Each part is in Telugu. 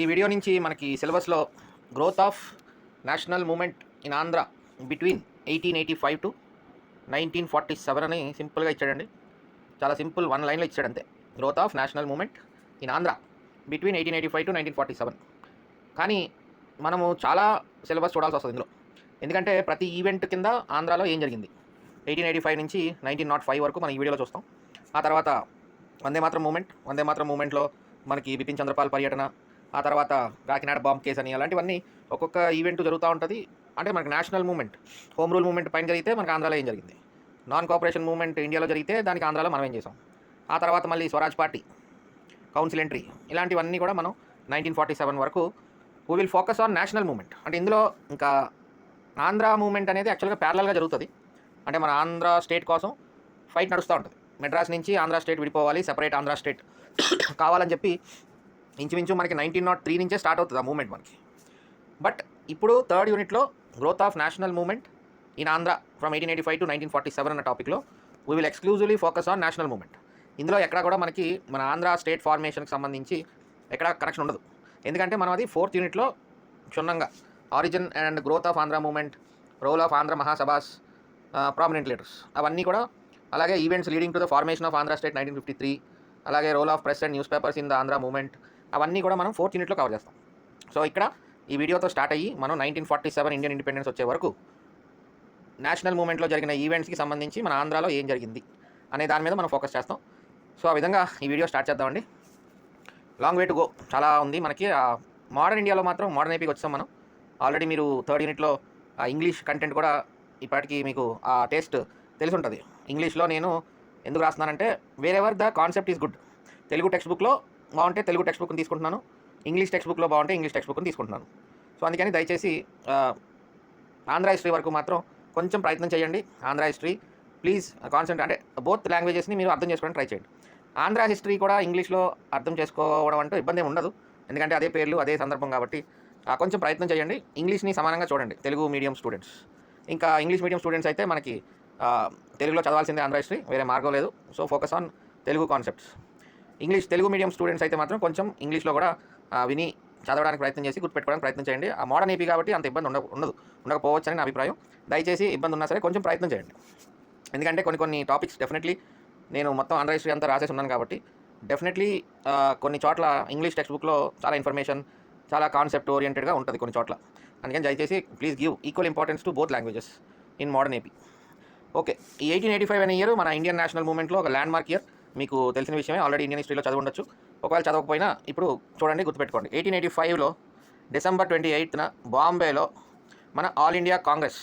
ఈ వీడియో నుంచి మనకి సిలబస్లో growth of national movement in Andhra between 1885 to 1947 అని సింపుల్గా ఇచ్చాడండి. చాలా సింపుల్, వన్ లైన్లో ఇచ్చాడు అంతే. Growth of national movement in Andhra between 1885 to 1947. కానీ మనము చాలా సిలబస్ చూడాల్సి వస్తుంది ఇందులో, ఎందుకంటే ప్రతి ఈవెంట్ కింద ఆంధ్రాలో ఏం జరిగింది 1885 నుంచి 1905 వరకు మనం ఈ వీడియోలో చూస్తాం. ఆ తర్వాత వందే మాత్రం మూమెంట్లో మనకి బిపిన్ చంద్రపాల్ పర్యటన, ఆ తర్వాత కాకినాడ బాంబ్ కేసు అని, అలాంటివన్నీ ఒక్కొక్క ఈవెంట్ జరుగుతూ ఉంటుంది. అంటే మనకి national movement, home rule moment పైన జరిగితే మనకి ఆంధ్రాలో ఏం జరిగింది, నాన్ కోఆపరేషన్ మూమెంట్ ఇండియాలో జరిగితే దానికి ఆంధ్రాలో మనం ఏం చేసాం, ఆ తర్వాత మళ్ళీ స్వరాజ్ పార్టీ, కౌన్సిల్ ఎంట్రీ, ఇలాంటివన్నీ కూడా మనం 1947 వరకు we will focus on national movement. అంటే ఇందులో ఇంకా ఆంధ్ర మూమెంట్ అనేది యాక్చువల్గా ప్యారలల్గా జరుగుతుంది. అంటే మన ఆంధ్ర స్టేట్ కోసం ఫైట్ నడుస్తూ ఉంటుంది. మెడ్రాస్ నుంచి ఆంధ్ర స్టేట్ విడిపోవాలి, సెపరేట్ ఆంధ్ర స్టేట్ కావాలని చెప్పి ఇంచుమించు మనకి 1903 నుంచే స్టార్ట్ అవుతుంది ఆ మూమెంట్ మనకి. బట్ ఇప్పుడు థర్డ్ యూనిట్లో growth of national movement in Andhra from 1885 to 1947 అన్న టాపిక్లో we will exclusively focus on national movement. ఇందులో ఎక్కడ కూడా మనకి మన ఆంధ్ర స్టేట్ ఫార్మేషన్కి సంబంధించి ఎక్కడ కనెక్షన్ ఉండదు. ఎందుకంటే మనం అది ఫోర్త్ యూనిట్లో క్షుణ్ణంగా origin and growth of Andhra moment, role of Andhra మహాసభాస్, prominent leaders, అవన్నీ కూడా, అలాగే events leading to the formation of Andhra state 1953, అలాగే role of press and news papers in the Andhra moment, అవన్నీ కూడా మనం ఫోర్త్ యూనిట్లో కవర్ చేస్తాం. సో ఇక్కడ ఈ వీడియోతో స్టార్ట్ అయ్యి మనం 1947 ఇండియన్ ఇండిపెండెన్స్ వచ్చే వరకు నేషనల్ మూమెంట్లో జరిగిన ఈవెంట్స్కి సంబంధించి మన ఆంధ్రాలో ఏం జరిగింది అనే దాని మీద మనం ఫోకస్ చేస్తాం. సో ఆ విధంగా ఈ వీడియో స్టార్ట్ చేద్దామండి. లాంగ్ వే టు గో, చాలా ఉంది మనకి. మోడర్న్ ఇండియాలో మాత్రం మోడర్న్ ఏపీకి వచ్చాం మనం. ఆల్రెడీ మీరు థర్డ్ యూనిట్లో ఇంగ్లీష్ కంటెంట్ కూడా ఇప్పటికీ మీకు ఆ టేస్ట్ తెలిసి ఉంటుంది. ఇంగ్లీష్లో నేను ఎందుకు రాస్తున్నానంటే wherever the concept is good. Telugu text బుక్లో బాగుంటే తెలుగు టెక్స్ట్ బుక్ని తీసుకుంటున్నాను, ఇంగ్లీష్ టెక్స్ట్ బుక్లో బాగుంటే ఇంగ్లీష్ టెక్స్ట్ బుక్ని తీసుకుంటున్నాను. సో అందుకని దయచేసి ఆంధ్ర హిస్టరీ వరకు మాత్రం కొంచెం ప్రయత్నం చేయండి. ఆంధ్ర హిస్టరీ ప్లీజ్ కాన్సెంట్, అంటే బోత్ లాంగ్వేజెస్ని మీరు అర్థం చేసుకోవడానికి ట్రై చేయండి. ఆంధ్ర హిస్టరీ కూడా ఇంగ్లీష్లో అర్థం చేసుకోవడం అంటూ ఇబ్బంది ఏమి ఉండదు, ఎందుకంటే అదే పేర్లు అదే సందర్భం కాబట్టి కొంచెం ప్రయత్నం చేయండి. ఇంగ్లీష్ని సమానంగా చూడండి తెలుగు మీడియం స్టూడెంట్స్. ఇంకా ఇంగ్లీష్ మీడియం స్టూడెంట్స్ అయితే మనకి తెలుగులో చదవాల్సిందే ఆంధ్ర హిస్టరీ, వేరే మార్గం లేదు. So focus on Telugu concepts. Telugu medium students అయితే మాత్రం కొంచెం ఇంగ్లీష్లో కూడా విని చదవడానికి ప్రయత్నం చేసి గుర్తుపెట్టుకోవడానికి ప్రయత్నం చేయండి. ఆ మోడర్న్ ఏపీ కాబట్టి అంత ఇబ్బంది ఉండకపోవచ్చని నా అభిప్రాయం. దయచేసి ఇబ్బంది ఉన్నా సరే కొంచెం ప్రయత్నం చేయండి, ఎందుకంటే కొన్ని టాపిక్స్ డెఫినెట్లీ నేను మొత్తం ఆంధ్ర హిస్టరీ అంతా రాసేసి ఉన్నాను కాబట్టి డెఫినెట్లీ కొన్ని చోట్ల ఇంగ్లీష్ టెక్స్ట్ బుక్లో చాలా ఇన్ఫర్మేషన్ చాలా కాన్సెప్ట్ ఓరియంటెడ్గా ఉంటుంది కొన్ని చోట్ల. అందుకని దయచేసి please give equal importance to both languages in modern AP. Okay, ఈ 1885 అనే ఇయర్ మన ఇండియన్ నేషనల్ మూమెంట్లో ఒక ల్యాండ్ మార్క్ ఇయర్. మీకు తెలిసిన విషయమే, ఆల్రెడీ ఇండియన్ హిస్టరీలో చదివి ఉండొచ్చు. ఒకవేళ చదవకపోయినా ఇప్పుడు చూడండి, గుర్తుపెట్టుకోండి. 1885లో December 28న బాంబేలో మన ఆల్ ఇండియా కాంగ్రెస్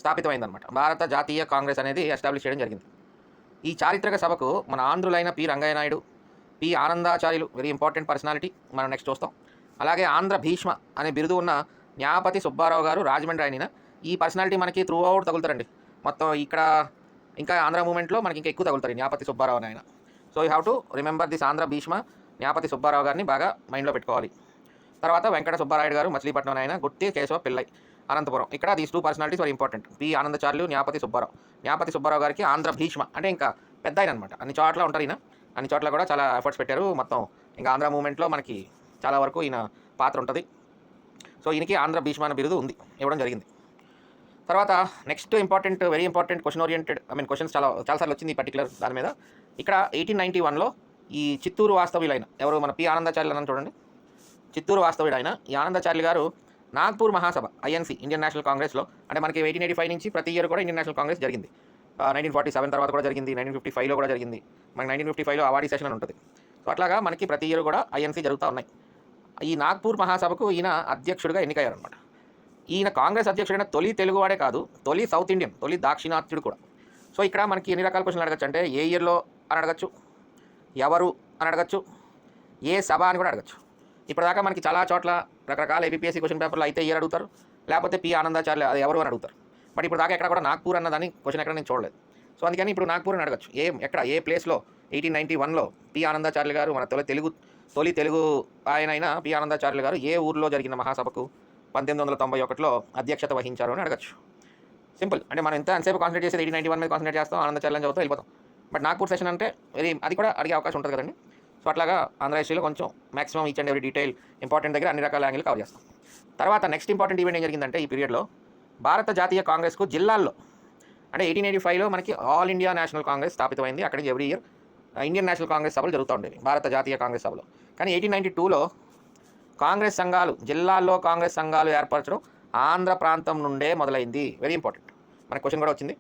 స్థాపితమైందనమాట. భారత జాతీయ కాంగ్రెస్ అనేది ఎస్టాబ్లిష్ చేయడం జరిగింది. ఈ చారిత్రక సభకు మన ఆంధ్రులైన P Rangaiah Naidu, P Anandacharyulu, very important personality, మనం నెక్స్ట్ చూస్తాం. అలాగే ఆంధ్ర భీష్మ అనే బిరుదు ఉన్న న్యాపతి సుబ్బారావు గారు రాజమండ్రి ఆయన. ఈ పర్సనాలిటీ మనకి త్రూ అవుట్ తగులుతారండి. మొత్తం ఇక్కడ ఇంకా ఆంధ్ర మూమెంట్లో మనకి ఇంకా ఎక్కువ తగులుతారు న్యాపతి సుబ్బారావు అని ఆయన. So you have to remember this Andhra Bhishma Nyapathi Subbarao గారిని బాగా మైండ్లో పెట్టుకోవాలి. తర్వాత వెంకట సుబ్బారాయుడు గారు మచిలీపట్నం ఆయన, గుత్తి కేశవ పిల్లై అనంతపురం. ఇక్కడ these two personalities very important, P Anandacharyulu, Nyapathi Subbarao. Nyapathi Subbarao గారికి ఆంధ్ర భీష్మ అంటే ఇంకా పెద్ద ఆయన అనమాట. అన్ని చోట్ల ఉంటారు ఈయన, అన్ని చోట్ల కూడా చాలా ఎఫర్ట్స్ పెట్టారు. మొత్తం ఇంకా ఆంధ్ర మూమెంట్లో మనకి చాలా వరకు ఈయన పాత్ర ఉంటుంది. సో ఈయనకి ఆంధ్ర భీష్మ అనే బిరుదు ఉంది, ఇవ్వడం జరిగింది. తర్వాత next important, very important question oriented, questions చాలాసార్లు వచ్చింది ఈ పర్టికులర్ దాని మీద. ఇక్కడ 1891లో ఈ చిత్తూరు వాస్తవ్యులైన ఎవరు, మన పి ఆనందాచార్యులు అని చూడండి, చిత్తూరు వాస్తవ్యుడు ఆయన. ఈ ఆనందాచార్యులు గారు నాగ్పూర్ మహాసభ ఐఎన్సీ ఇండియన్ నేషనల్ కాంగ్రెస్లో, అంటే మనకి 1885 నుంచి ప్రతి ఇయర్ కూడా ఇండియన్ నేషనల్ కాంగ్రెస్ జరిగింది. 1947 తర్వాత కూడా జరిగింది, 1955లో కూడా జరిగింది. మనకి 1955లో అవార్డీ సెషన్ అని ఉంటుంది. సో అట్లాగా మనకి ప్రతి ఇయర్ కూడా ఐఎన్సీ జరుగుతూ ఉన్నాయి. ఈ నాగ్పూర్ మహాసభకు ఈయన అధ్యక్షుడిగా ఎన్నికయ్యారనమాట. ఈయన కాంగ్రెస్ అధ్యక్షుడైన తొలి తెలుగువాడే కాదు, తొలి సౌత్ ఇండియన్, తొలి దాక్షిణాత్యుడు కూడా. సో ఇక్కడ మనకి ఎన్ని రకాల క్వశ్చన్లు అడగచ్చు అంటే, ఏ ఇయర్లో అని అడగచ్చు, ఎవరు అని అడగచ్చు, ఏ సభ అని కూడా అడగచ్చు. ఇప్పటిదాకా మనకి చాలా చోట్ల రకరకాల ఏపీఎస్సీ క్వశ్చన్ పేపర్లు అయితే ఇయర్ అడుగుతారు, లేకపోతే పి ఆనందాచార్యులు అది ఎవరు అని అడుగుతారు. బట్ ఇప్పుడు దాకా ఎక్కడ కూడా నాగ్పూర్ అన్నదాన్ని క్వశ్చన్ ఎక్కడ నేను చూడలేదు. సో అందుకని ఇప్పుడు నాగ్పూర్ అని అడగచ్చు. ఏ ప్లేస్లో 1891లో పి ఆనందాచార్యులు గారు, మన తొలి తెలుగు ఆయన పి ఆనందాచార్యులు గారు ఏ ఊరిలో జరిగిన మహాసభకు 1891లో అధ్యక్షత వహించారు అని అడగచ్చు. సింపుల్, అంటే మనం ఎంతసేపు కాన్సన్ట్రేట్ చేసేది 1891 మీద కాన్సన్ట్రేట్ చేస్తాం, ఆనందాచార్యులు అని చదువుతూ వెళ్ళిపోతాం. బట్ నాగ్పూర్ సెషన్ అంటే అది కూడా అడిగే అవకాశం ఉంటుంది కదండి. సో అట్లాగా ఆంధ్ర హిస్టరీలో కొంచెం maximum each and every detail important దగ్గర అన్ని రకాల యాంగిల్ కవర్ చేస్తాం. తర్వాత నెక్స్ట్ ఇంపార్టెంట్ ఈవెంట్ ఏం జరిగిందంటే ఈ పీరియడ్లో భారత జాతీయ కాంగ్రెస్కు జిల్లాల్లో అంటే 1885లో మనకి ఆల్ ఇండియా నేషనల్ కాంగ్రెస్ స్థాపితమైంది. అక్కడి నుంచి every year Indian National Congress సభలు జరుగుతూ ఉండేవి, భారత జాతీయ కాంగ్రెస్ సభలో. కానీ 1892లో కాంగ్రెస్ సంఘాలు, జిల్లాల్లో కాంగ్రెస్ సంఘాలు ఏర్పరచడం ఆంధ్ర ప్రాంతం నుండే మొదలైంది. వెరీ ఇంపార్టెంట్, మనకు క్వశ్చన్ కూడా వచ్చింది.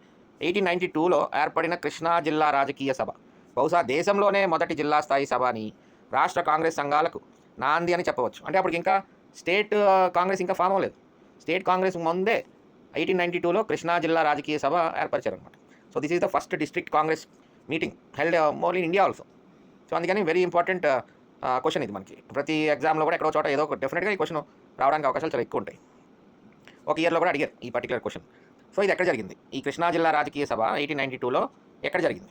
1892లో ఏర్పడిన కృష్ణా జిల్లా రాజకీయ సభ బహుశా దేశంలోనే మొదటి జిల్లా స్థాయి సభ అని రాష్ట్ర కాంగ్రెస్ సంఘాలకు నాంది అని చెప్పవచ్చు. అంటే అప్పటికి ఇంకా స్టేట్ కాంగ్రెస్ ఇంకా ఫామ్ అవ్వలేదు. స్టేట్ కాంగ్రెస్ ముందే 1892లో కృష్ణా జిల్లా రాజకీయ సభ ఏర్పరిచారు అనమాట. So this is the first district Congress meeting held more in India also. So అందుకని వెరీ ఇంపార్టెంట్ క్వశ్చన్ ఇది. మనకి ప్రతి ఎగ్జామ్లో కూడా ఎక్కడో చోట ఏదో ఒక డెఫినెట్గా ఈ క్వశ్చన్ రావడానికి అవకాశాలు చాలా ఎక్కువ ఉంటాయి. ఒక ఇయర్లో కూడా అడిగారు ఈ పర్టికులర్ క్వశ్చన్. సో ఇది ఎక్కడ జరిగింది? ఈ కృష్ణా జిల్లా రాజకీయ సభ 1892లో ఎక్కడ జరిగింది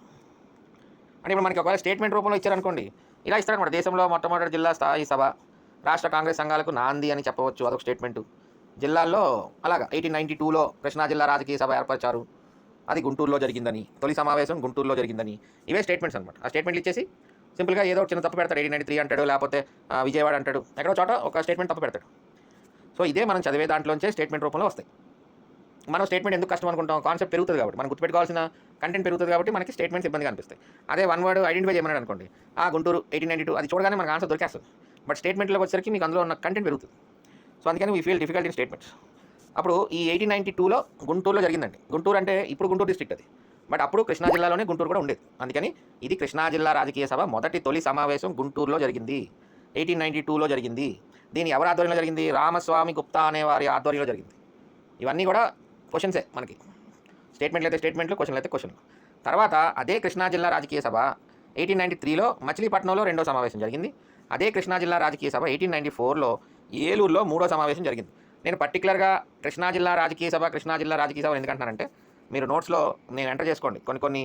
అంటే ఇప్పుడు మనకి ఒకవేళ స్టేట్మెంట్ రూపంలో ఇచ్చారనుకోండి, ఇలా ఇస్తారనమాట. దేశంలో మొట్టమొదటి జిల్లా స్థాయి సభ రాష్ట్ర కాంగ్రెస్ సంఘాలకు నాంది అని చెప్పవచ్చు, అదొక స్టేట్మెంటు. జిల్లాల్లో అలాగా 1892లో కృష్ణా జిల్లా రాజకీయ సభ ఏర్పరిచారు, అది గుంటూరులో జరిగిందని, తొలి సమావేశం గుంటూరులో జరిగిందని, ఇవే స్టేట్మెంట్స్ అనమాట. ఆ స్టేట్మెంట్లు ఇచ్చేసి సింపుల్గా ఏదో చిన్న తప్పు పెడతాడు, 1893 అంటాడు, లేకపోతే విజయవాడ అంటాడు, ఎక్కడో చోట ఒక స్టేట్మెంట్ తప్పు పెడతాడు. సో ఇదే మనం చదివే దాంట్లోంచే స్టేట్మెంట్ రూపంలో వస్తాయి. మనం స్టేట్మెంట్ ఎందుకు కష్టం అనుకుంటాం? కాన్సెప్ట్ పెరుగుతుంది కాబట్టి, మనం గుర్తుపెట్టుకోవాల్సిన కంటెంట్ పెరుగుతుంది కాబట్టి మనకి స్టేట్మెంట్స్ ఇబ్బందిగా అనిపిస్తాయి. అదే వన్ వర్డ్ ఐడెంటిఫై చేయమన్నాడు అనుకోండి, గుంటూరు 1892 అది చూడగానే మనకు ఆన్సర్ దొరికేస్తుంది. బట్ స్టేట్మెంట్లోకి వచ్చేసరికి మీకు అందులో ఉన్న కంటెంట్ పెరుగుతుంది. సో అందుకని we feel difficult in statements. అప్పుడు ఈ 1892లో గుంటూరులో జరిగిందండి. గుంటూరు అంటే ఇప్పుడు గుంటూరు డిస్ట్రిక్ట్ అది, బట్ అప్పుడు కృష్ణా జిల్లాలోనే గుంటూరు కూడా ఉండేది. అందుకని ఇది కృష్ణా జిల్లా రాజకీయ సభ తొలి సమావేశం గుంటూరులో జరిగింది, 1892లో జరిగింది. దీని ఎవరి ఆధ్వర్యంలో జరిగింది? రామస్వామి గుప్తా అనే వారి ఆధ్వర్యంలో జరిగింది. ఇవన్నీ కూడా క్వశ్చన్సే మనకి. స్టేట్మెంట్లు అయితే స్టేట్మెంట్లు, క్వశ్చన్లు అయితే క్వశ్చన్లు. తర్వాత అదే కృష్ణా జిల్లా రాజకీయ సభ 1893లో మచిలీపట్నంలో రెండో సమావేశం జరిగింది. అదే కృష్ణా జిల్లా రాజకీయ సభ 1894లో ఏలూరులో మూడో సమావేశం జరిగింది. నేను పర్టికులర్గా కృష్ణా జిల్లా రాజకీయ సభ ఎందుకంటున్నానంటే, మీరు నోట్స్లో నేను ఎంటర్ చేసుకోండి. కొన్ని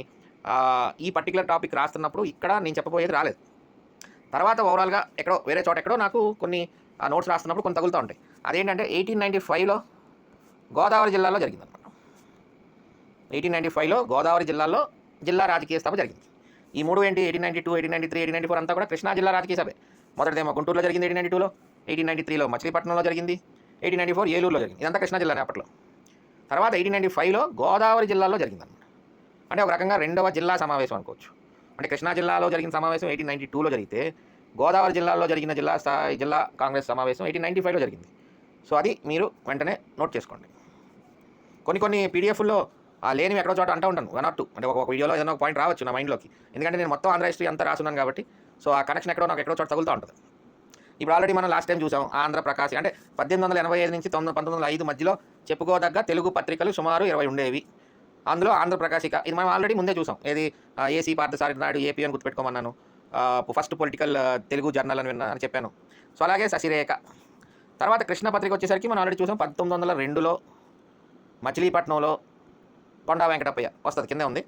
ఈ పర్టికులర్ టాపిక్ రాస్తున్నప్పుడు ఇక్కడ నేను చెప్పబోయేది రాలేదు. తర్వాత ఓవరాల్గా ఎక్కడో వేరే చోట ఎక్కడో నాకు కొన్ని నోట్స్ రాస్తున్నప్పుడు కొన్ని తగులుతూ ఉంటాయి. అదేంటంటే 1895లో గోదావరి జిల్లాలో జరిగిందన్నమాట. 1895లో గోదావరి జిల్లాలో జిల్లా రాజకీయ సభ జరిగింది. ఈ మూడు ఏంటి? 1892, 1893, 1894 అంతా కూడా కృష్ణా జిల్లా రాజకీయ సభే. మొదటిదేమో గుంటూరులో జరిగింది 1892లో, 1893లో మచిలీపట్నంలో జరిగింది, 1894 ఏలూరులో జరిగింది. ఇదంతా కృష్ణా జిల్లానే అప్పట్లో. తర్వాత 1895లో గోదావరి జిల్లాలో జరిగిందన్నమాట. అంటే ఒక రకంగా రెండవ జిల్లా సమావేశం అనుకోవచ్చు. అంటే కృష్ణా జిల్లాలో జరిగిన సమావేశం 1892లో జరిగితే, గోదావరి జిల్లాలో జరిగిన జిల్లా కాంగ్రెస్ సమావేశం 1895లో జరిగింది. సో అది మీరు వెంటనే నోట్ చేసుకోండి. కొన్ని పీడిఎఫ్లో లేనివి ఎక్కడో చోట అంటూ ఉంటాను, 1 or 2 అంటే ఒక వీడియోలో ఏదైనా ఒక పాయింట్ రావచ్చు నా మైండ్లోకి, ఎందుకంటే నేను మొత్తం ఆంధ్ర హిస్టరీ అంతా రాసున్నాను కాబట్టి. సో ఆ కనెక్షన్ నాకు ఎక్కడో చోట తగులుతూ ఉంటుంది. ఇప్పుడు ఆల్రెడీ మనం లాస్ట్ టైం చూసాం ఆంధ్ర ప్రకాశి అంటే 1885 నుంచి 1905 మధ్యలో చెప్పుకోదగ్గ తెలుగు పత్రికలు సుమారు 20 ఉండేవి. అందులో ఆంధ్ర ప్రకాశిక ఇది మనం ఆల్రెడీ ముందే చూసాం. ఏది ఏసీ పార్థసారథి నాయుడు ఏపీ అని గుర్తుపెట్టుకోమన్నాను. ఫస్ట్ పొలిటికల్ తెలుగు జర్నల్ అని చెప్పాను. సో అలాగే శశిరేఖ. తర్వాత కృష్ణ పత్రిక వచ్చేసరికి మనం ఆల్రెడీ చూసాం 1902లో మచిలీపట్నంలో కొండా వెంకటప్పయ్య వస్తుంది, కిందే ఉంది.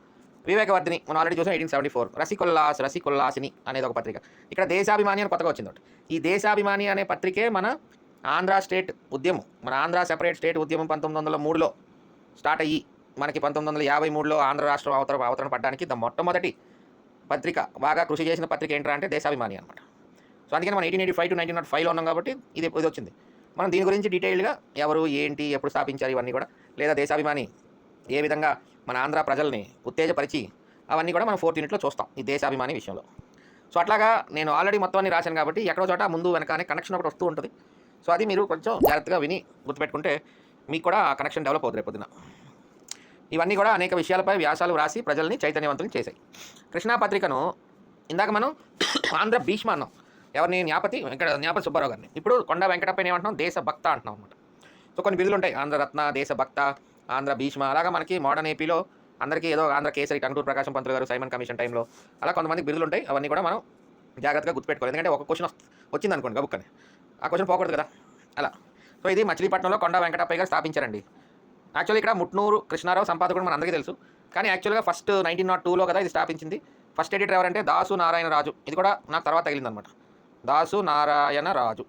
వివేకవర్ధిని మనం ఆల్రెడీ చూసాం 1874. రసికొల్లాసిని అనేది ఒక పత్రిక. ఇక్కడ దేశాభిమాని అని కొత్తగా వచ్చింది ఒకటి. ఈ దేశాభిమాని అనే పత్రికే మన ఆంధ్ర స్టేట్ ఉద్యమం, మన ఆంధ్ర సెపరేట్ స్టేట్ ఉద్యమం 1903లో స్టార్ట్ అయ్యి మనకి 1953లో ఆంధ్ర రాష్ట్రం అవతరణ పడడానికి మొట్టమొదటి పత్రిక, బాగా కృషి చేసిన పత్రిక ఏంటంటే అంటే దేశాభిమాని అనమాట. సో అందుకని మనం 1885 to 1905లో ఉన్నాం కాబట్టి ఇది వచ్చింది. మనం దీని గురించి డీటెయిల్డ్గా ఎవరు ఏంటి ఎప్పుడు స్థాపించారు ఇవన్నీ కూడా, లేదా దేశాభిమాని ఏ విధంగా మన ఆంధ్ర ప్రజల్ని ఉత్తేజపరిచి అవన్నీ కూడా మనం 4th యూనిట్లో చూస్తాం ఈ దేశాభిమాని విషయంలో. సో అట్లాగా నేను ఆల్రెడీ మొత్తం అన్ని రాశాను కాబట్టి ఎక్కడో చోట ముందు వెనకానే కనెక్షన్ ఒకటి వస్తూ ఉంటుంది. సో అది మీరు కొంచెం జాగ్రత్తగా విని గుర్తుపెట్టుకుంటే మీకు కూడా ఆ కనెక్షన్ డెవలప్ అవుతుంది రేపొద్దున. ఇవన్నీ కూడా అనేక విషయాలపై వ్యాసాలు రాసి ప్రజల్ని చైతన్యవంతులు చేశాయి. కృష్ణా పత్రికను ఇందాక మనం ఆంధ్ర భీష్మ అన్నాం. ఎవరిని? జ్ఞాపతి సుబ్బారావు గారిని. ఇప్పుడు కొండా వెంకటప్పని ఏమంటున్నాం? దేశభక్త అంటున్నాం అనమాట. సో కొన్ని బిరుదులు ఉంటాయి, ఆంధ్రరత్న, దేశభక్త, ఆంధ్ర భీష్మ. అలాగా మనకి మోడర్న్ ఏపీలో అందరికీ ఏదో ఆంధ్ర కేసరి, టంగుటూరు ప్రకాశం పంతులు గారు, సైమన్ కమిషన్ టైంలో అలా కొంతమందికి బిరుదులు ఉంటాయి. అవన్నీ కూడా మనం జాగ్రత్తగా గుర్తుపెట్టుకోవాలి. ఎందుకంటే ఒక క్వశ్చన్ వచ్చింది అనుకోండి గబుక్కని, ఆ క్వశ్చన్ పోకూడదు కదా అలా. సో ఇది మచిలీపట్నంలో కొండా వెంకటప్పయ్య గారు స్థాపించారండి. యాక్చువల్లీ ఇక్కడ ముట్నూరు కృష్ణారావు సంపాదకుడు మన అందరికీ తెలుసు. కానీ యాక్చువల్గా ఫస్ట్ 1902లో కదా ఇది స్థాపించింది. ఫస్ట్ ఎడిటర్ ఎవరంటే దాసు నారాయణ రాజు. ఇది కూడా నాకు తర్వాత తగిలిందనమాట. దాసు నారాయణ రాజు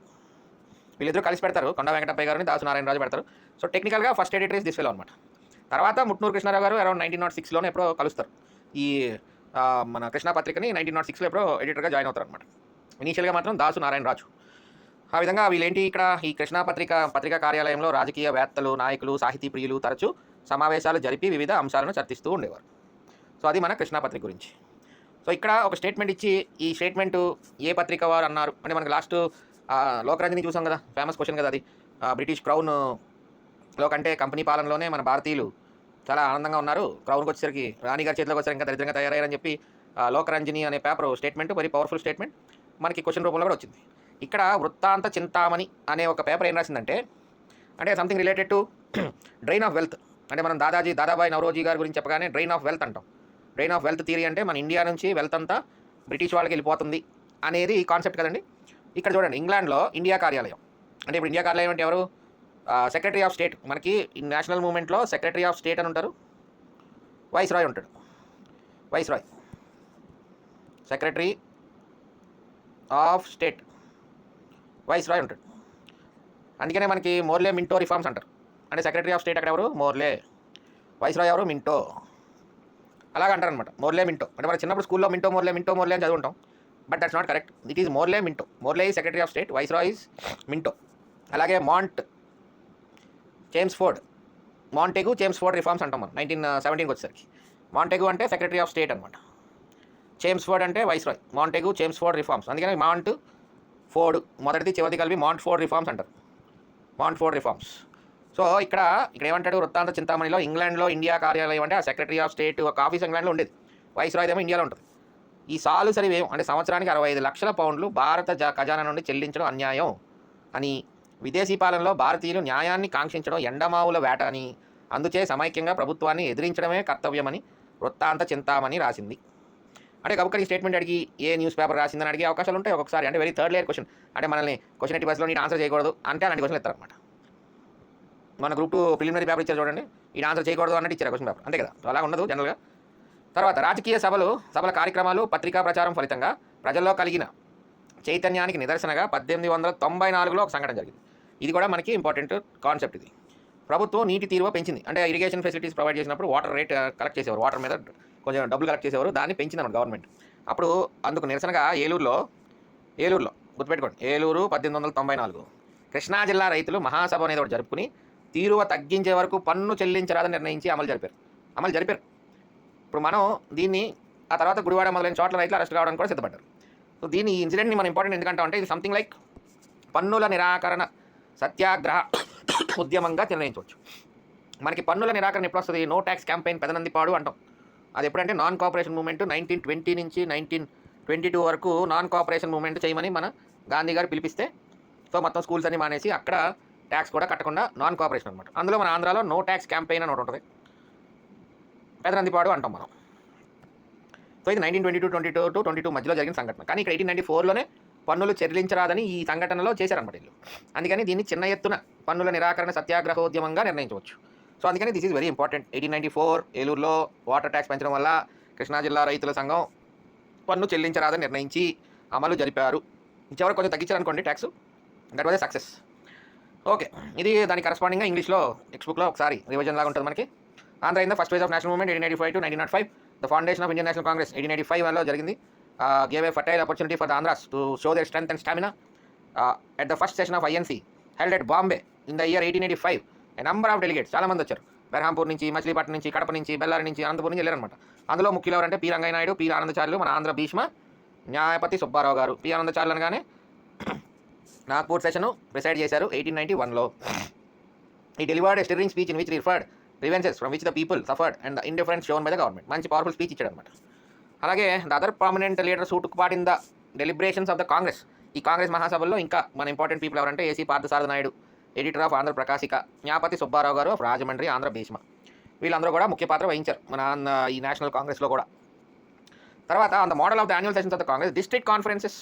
వీళ్ళిద్దరూ కలిసి పెడతారు, కొండా వెంకటప్పయ్య గారిని దాసు నారాయణ రాజు పెడతారు. సో టెక్నికల్గా first editor is this fellow అనమాట. తర్వాత ముట్నూరు కృష్ణారావు గారు అరౌండ్ 1906లోనే ఎప్పుడో కలుస్తారు ఈ మన కృష్ణా పత్రికని 1906లో ఎప్పుడో ఎడిటర్గా జాయిన్ అవుతారు అనమాట. ఇనీషియల్గా మాత్రం దాసు నారాయణరాజు. ఆ విధంగా వీళ్ళేంటి ఇక్కడ ఈ కృష్ణా పత్రికా కార్యాలయంలో రాజకీయవేత్తలు, నాయకులు, సాహితీ ప్రియులు తరచూ సమావేశాలు జరిపి వివిధ అంశాలను చర్చిస్తూ ఉండేవారు. సో అది మన కృష్ణా పత్రిక గురించి. సో ఇక్కడ ఒక స్టేట్మెంట్ ఇచ్చి ఈ స్టేట్మెంటు ఏ పత్రిక వారు అన్నారు అంటే మనకి లాస్ట్ లోకరంజని చూసాం కదా, ఫేమస్ క్వశ్చన్ కదా అది. బ్రిటిష్ క్రౌన్లో కంటే కంపెనీ పాలనలోనే మన భారతీయులు చాలా ఆనందంగా ఉన్నారు, క్రౌన్కి వచ్చేసరికి రాణిగారి చేతిలోకి వచ్చారు ఇంకా దరిద్రంగా తయారయ్యారని చెప్పి లోకరంజని అనే paper statement very powerful statement మనకి క్వశ్చన్ రూపంలో కూడా వచ్చింది. ఇక్కడ వృత్తాంత చింతామణి అనే ఒక పేపర్ ఏం రాసిందంటే అంటే something related to drain of wealth. అంటే మనం దాదాబాయి నవరోజీ గారి గురించి చెప్పగానే డ్రైన్ ఆఫ్ వెల్త్ అంటాం. డ్రైన్ ఆఫ్ వెల్త్ థియరీ అంటే మన ఇండియా నుంచి వెల్త్ అంతా బ్రిటిష్ వాళ్ళకి వెళ్ళిపోతుంది అనేది ఈ కాన్సెప్ట్ కదండి. ఇక్కడ చూడండి, ఇంగ్లాండ్లో ఇండియా కార్యాలయం అంటే ఇప్పుడు ఇండియా కార్యాలయం అంటే ఎవరు? Secretary of state. మనకి నేషనల్ మూవ్మెంట్లో సెక్రటరీ ఆఫ్ స్టేట్ అని ఉంటారు, వైస్రాయ్ ఉంటాడు. Viceroy secretary of state viceroy ఉంటాడు. అందుకనే మనకి మోర్లే మింటో రిఫార్మ్స్ అంటారు. అంటే సెక్రటరీ ఆఫ్ స్టేట్ అక్కడ ఎవరు? మోర్లే. వైస్రాయ్ ఎవరు? మింటో. అలాగ అంటారు అనమాట, మోర్లే మింటో. అంటే మన చిన్నప్పుడు స్కూల్లో మింటో మోర్లే అని చదువుకుంటాం, but that's not correct. It is మోర్లే Minto. మోర్లే is secretary of state, viceroy is Minto. అలాగే మాంటెగు చేమ్స్ ఫోర్డ్ రిఫార్మ్స్ అంటాం మనం 1917 వచ్చేసరికి. మాంటెగు అంటే సెక్రటరీ ఆఫ్ స్టేట్ అనమాట, చేమ్స్ ఫోర్డ్ అంటే వైస్రాయ్. మాంటెగు చేమ్స్ ఫోర్డ్ రిఫార్మ్స్, అందుకని ఫోర్డ్ మొదటిది చివరిది కలిపి ఫోర్డ్ రిఫార్మ్స్ అంటారు. Ford reforms. సో ఇక్కడ ఏమంటాడు, వృత్తాంత చింతామణిలో ఇంగ్లాండ్లో ఇండియా కార్యాలయం అంటే ఆ సెక్రటరీ ఆఫ్ స్టేట్ ఒక ఆఫీస్ ఇంగ్లాండ్లో ఉండేది, వైస్రాయ్ ఏమో ఇండియాలో ఉంటుంది. ఈ సాలు సరివేం అంటే సంవత్సరానికి 65 లక్షల పౌండ్లు భారత ఖజానా నుండి చెల్లించడం అన్యాయం అని, విదేశీ పాలనలో భారతీయులు న్యాయాన్ని కాంక్షించడం ఎండమావుల వేట అని, అందుచే సమైక్యంగా ప్రభుత్వాన్ని ఎదిరించడమే కర్తవ్యమని వృత్తాంత చింతామణి రాసింది. అంటే కబుక్కని స్టేట్మెంట్ అడిగి ఏ న్యూస్ పేపర్ రాసిందని అడిగే అవకాశాలు ఉంటాయి ఒక్కొక్కసారి. అంటే వెరీ థర్డ్ లేయర్ క్వశ్చన్. అంటే మనల్ని క్వశ్చన్ ఎట్టి బస్సులో నీకు ఆన్సర్ చేయకూడదు అంటే అలాంటి క్వశ్చన్ ఇస్తారనమాట. మన గ్రూప్ 2 ప్రిలిమినరీ పేపర్ ఇచ్చారు చూడండి, ఈ ఆన్సర్ చేయకూడదు అన్నట్టు ఇచ్చారు క్వశ్చన్ పేపర్, అంతే కదా. అలా ఉండదు జనరల్గా. తర్వాత రాజకీయ సభల కార్యక్రమాలు పత్రికా ప్రచారం ఫలితంగా ప్రజల్లో కలిగిన చైతన్యానికి నిదర్శనగా 1894లో ఒక సంఘటన జరిగింది. ఇది కూడా మనకి ఇంపార్టెంట్ కాన్సెప్ట్. ఇది ప్రభుత్వం నీటి తీరువ పెంచింది. అంటే ఇరిగేషన్ ఫెసిలిటీస్ ప్రొవైడ్ చేసినప్పుడు వాటర్ రేట్ కలెక్ట్ చేసేవారు, వాటర్ మీద కొంచెం డబ్బులు కలెక్ట్ చేసేవారు, దాన్ని పెంచిందన్నమాట గవర్నమెంట్. అప్పుడు అందుకు నిరసనగా ఏలూరులో గుర్తుపెట్టుకోండి, ఏలూరు 1894 కృష్ణా జిల్లా రైతులు మహాసభ అనేది ఒకటి జరుపుకుని తీరువ తగ్గించే వరకు పన్ను చెల్లించరాదని నిర్ణయించి అమలు జరిపారు. ఇప్పుడు మనం దీన్ని ఆ తర్వాత గుడివాడ మొదలైన చోట్ల రైతులు అరెస్ట్ కావడానికి కూడా సిద్ధపడ్డారు. సో దీని ఈ ఇన్సిడెంట్ని మనం ఇంపార్టెంట్ ఎందుకంటే అంటే ఇది సంథింగ్ లైక్ పన్నుల నిరాకరణ సత్యాగ్రహ ఉద్యమంగా నిర్ణయించవచ్చు. మనకి పన్నుల నిరాకరణ ఎప్పుడు వస్తుంది? నో ట్యాక్స్ క్యాంపెయిన్ పెదనందిపాడు అంటాం. అది ఎప్పుడంటే నాన్ కోఆపరేషన్ మూవ్మెంట్ 1920 నుంచి 1922 వరకు నాన్ కోఆపరేషన్ మూవ్మెంట్ చేయమని మన గాంధీ గారు పిలిపిస్తే, సో మొత్తం స్కూల్స్ అన్ని మానేసి అక్కడ ట్యాక్స్ కూడా కట్టకుండా నాన్ కోఆపరేషన్ అనమాట. అందులో మన ఆంధ్రాలో నో ట్యాక్స్ క్యాంపెయిన్ అని ఒకటి ఉంటుంది, పెదనందిపాడు అంటాం మనం. సో ఇది 1922 to 22 మధ్యలో జరిగిన సంఘటన. కానీ ఇక్కడ 1894లోనే పన్నులు చెల్లించరాదని ఈ సంఘటనలో చేశారనమాట వీళ్ళు. అందుకని దీన్ని చిన్న ఎత్తున పన్నుల నిరాకరణ సత్యాగ్రహోద్యమంగా నిర్ణయించవచ్చు. సో అందుకని దిస్ ఈజ్ వెరీ ఇంపార్టెంట్. 1894 ఏలూరులో వాటర్ ట్యాక్స్ పెంచడం వల్ల కృష్ణా జిల్లా రైతుల సంఘం పన్ను చెల్లించరాదని నిర్ణయించి అమలు జరిపారు. చివరికి కొంచెం తగ్గించారనుకోండి tax, that was a success. Okay, ఇది దాని కరస్పాండింగ్గా ఇంగ్లీష్లో టెక్స్ట్ బుక్లో ఒకసారి రివిజన్ లాగా ఉంటుంది మనకి. Andhra in the first phase of national movement 1885 to 1905. The foundation of Indian National Congress 1885లో జరిగింది. Gave a fertile opportunity for the Andhras to show their strength and stamina. At the first session of INC held at Bombay in the year 1885 a number of delegates, చాలామంది వచ్చారు. బెర్హాంపూర్ నుంచి, మచిలీపట్నం నుంచి, కడప నుంచి, బెల్లారి నుంచి, అనంతపురం నుంచి వెళ్ళారనమాట. అందులో ముఖ్యులు ఎవరంటే పి రంగయ్యనాయుడు, పి ఆనందచార్యులు, మన ఆంధ్ర భీష్మ న్యాయపతి సుబ్బారావు గారు. పి ఆనందచార్యులు అనగానే నాగ్పూర్ సెషను ప్రిసైడ్ చేశారు 1891లో. ఈ delivered a stirring speech in which referred grievances from which the people suffered and the indifference shown by the government. మంచి పవర్ఫుల్ స్పీచ్ ఇచ్చాడు అనమాట. అలాగే the other prominent leaders who took part in the deliberations of the Congress. ఈ కాంగ్రెస్ మహాసభల్లో ఇంకా మన ఇంపార్టెంట్ పీపుల్ ఎవరంటే AC Parthasarathi Naidu, editor of Andhra Prakasika, Nyayapati Subba Rao గారు ఆఫ్ రాజమండ్రి, ఆంధ్ర భీష్మ. వీళ్ళందరూ కూడా ముఖ్య పాత్ర వహించారు మన ఈ నేషనల్ కాంగ్రెస్లో కూడా. తర్వాత on the model of the annual sessions of the Congress district conferences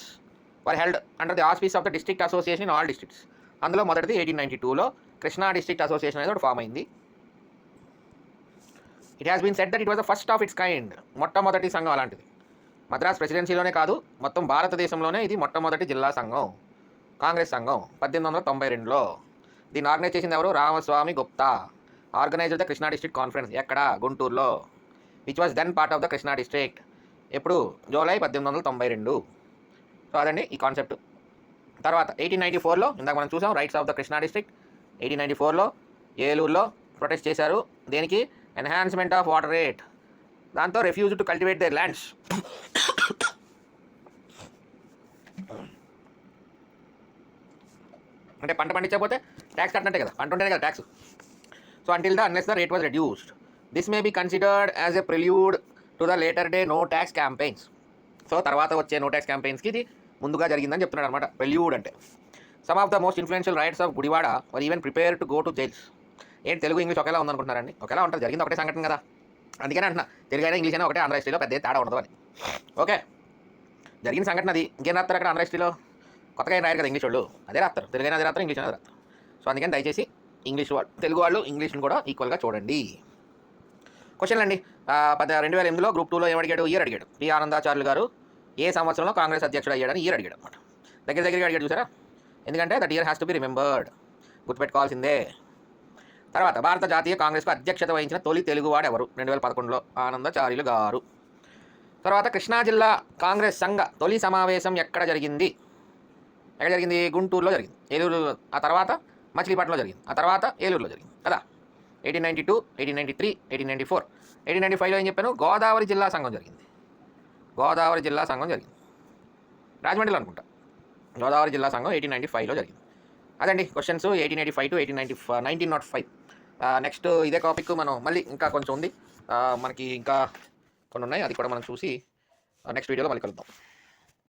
were held under the auspices of the district association in all districts. అందులో మొదటిది 1892లో కృష్ణా డిస్ట్రిక్ట్ అసోసియేషన్ అనేది ఒకటి ఫామ్ అయింది. It has been said that it was the first of its kind. మొట్టమొదటి సంఘం అలాంటిది. మద్రాస్ ప్రెసిడెన్సీలోనే కాదు, మొత్తం భారతదేశంలోనే ఇది మొట్టమొదటి జిల్లా సంఘం, కాంగ్రెస్ సంఘం 1892లో. దీన్ని ఆర్గనైజ్ చేసింది ఎవరు? Ramaswamy Gupta. Organised the Krishna district conference. ఎక్కడ? గుంటూరులో. Which was then part of the Krishna district. ఎప్పుడు జూలై 1892. సో అదండి ఈ కాన్సెప్ట్. తర్వాత 1894లో ఇందాక మనం చూసాం rights of the Krishna district. 1894లో ఏలూరులో ప్రొటెస్ట్ చేశారు. దేనికి? Enhancement of water rate. దాంతో refuse to cultivate their lands. అంటే పంట పండించకపోతే ట్యాక్స్ కట్టినట్టే కదా, పంట ఉంటేనే కదా tax. So until the unless the rate was reduced. This may be considered as a prelude to the later day no tax campaigns. So తర్వాత వచ్చే నో ట్యాక్స్ క్యాంపెయిన్స్కి ఇది ముందుగా జరిగిందని చెప్తున్నాడు అనమాట ప్రిల్యూడ్ అంటే. Some of the most influential rights of Gudivada were even prepare to go to jails. ఏంటి తెలుగు ఇంగ్లీష్ ఒకేలా ఉందనుకుంటున్నారండి? ఒకేలా ఉంటుంది, జరిగింది ఒకటే సంఘటన కదా. అందుకనే అంటున్నా తెలుగు అయినా ఇంగ్లీష్ అయినా ఒకటే, ఆంధ్ర హిస్టరీలో పెద్ద తేడా ఉండదు అని. ఓకే, జరిగిన సంఘటన అది. ఇంకేం రాస్తారు అక్కడ ఆంధ్ర హిస్టరీలో? కొత్తగా ఏం రాయరు కదా ఇంగ్లీష్ వాళ్ళు, అదే రాస్తారు. తెలుగు అయినా అదే రాస్తారు, ఇంగ్లీష్ అయినా అదే రాస్తారు. సో అందుకని దయచేసి ఇంగ్లీష్ వాళ్ళు, తెలుగు వాళ్ళు ఇంగ్లీష్ని కూడా ఈక్వల్గా చూడండి. క్వశ్చన్లు అండి. 2008లో గ్రూప్ 2లో ఏమడిగాడు? ఇయర్ అడిగాడు. పి ఆనందాచార్యులు గారు ఏ సంవత్సరంలో కాంగ్రెస్ అధ్యక్షుడు అయ్యాడని ఇయర్ అడిగాడు అనమాట. దగ్గరగా అడిగాడు చూసారా? ఎందుకంటే that year has to be remembered, గుర్తుపెట్టుకోవాల్సిందే. తర్వాత భారత జాతీయ కాంగ్రెస్కు అధ్యక్షత వహించిన తొలి తెలుగువాడు ఎవరు? 2011లో ఆనందాచార్యులు గారు. తర్వాత కృష్ణా జిల్లా కాంగ్రెస్ సంఘ తొలి సమావేశం ఎక్కడ జరిగింది? గుంటూరులో జరిగింది. ఏలూరు ఆ తర్వాత మచిలీపట్నంలో జరిగింది, ఆ తర్వాత ఏలూరులో జరిగింది కదా. 1892, 1893, 1894, 1895లో ఏం చెప్పాను? గోదావరి జిల్లా సంఘం జరిగింది. రాజమండ్రిలో అనుకుంటా. గోదావరి జిల్లా సంఘం 1895లో జరిగింది. అదండి క్వశ్చన్స్ 1885 to 1905. నెక్స్ట్ ఇదే టాపిక్ మనం మళ్ళీ ఇంకా కొంచెం ఉంది, మనకి ఇంకా కొన్ని ఉన్నాయి, అది కూడా మనం చూసి నెక్స్ట్ వీడియోలో మళ్ళీ కలుద్దాం.